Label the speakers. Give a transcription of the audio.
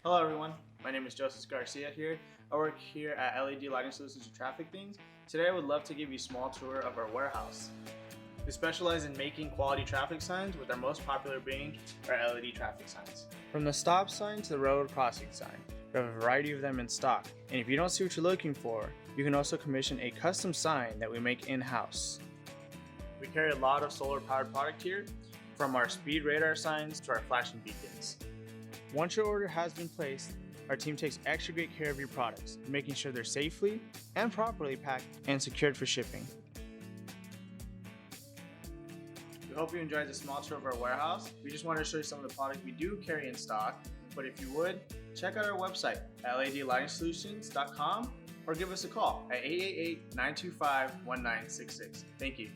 Speaker 1: Hello everyone, my name is Joseph Garcia here. I work here at LED Lighting Solutions for Traffic Things. Today I would love to give you a small tour of our warehouse. We specialize in making quality traffic signs, with our most popular being our LED traffic signs. From the stop sign to the railroad crossing sign, we have a variety of them in stock. And if you don't see what you're looking for, you can also commission a custom sign that we make in-house. We carry a lot of solar powered product here, from our speed radar signs to our flashing beacons. Once your order has been placed, our team takes extra great care of your products, making sure they're safely and properly packed and secured for shipping. We hope you enjoyed this small tour of our warehouse. We just wanted to show you some of the products we do carry in stock, but if you would, check out our website at ledlightingsolutions.com or give us a call at 888-925-1966. Thank you.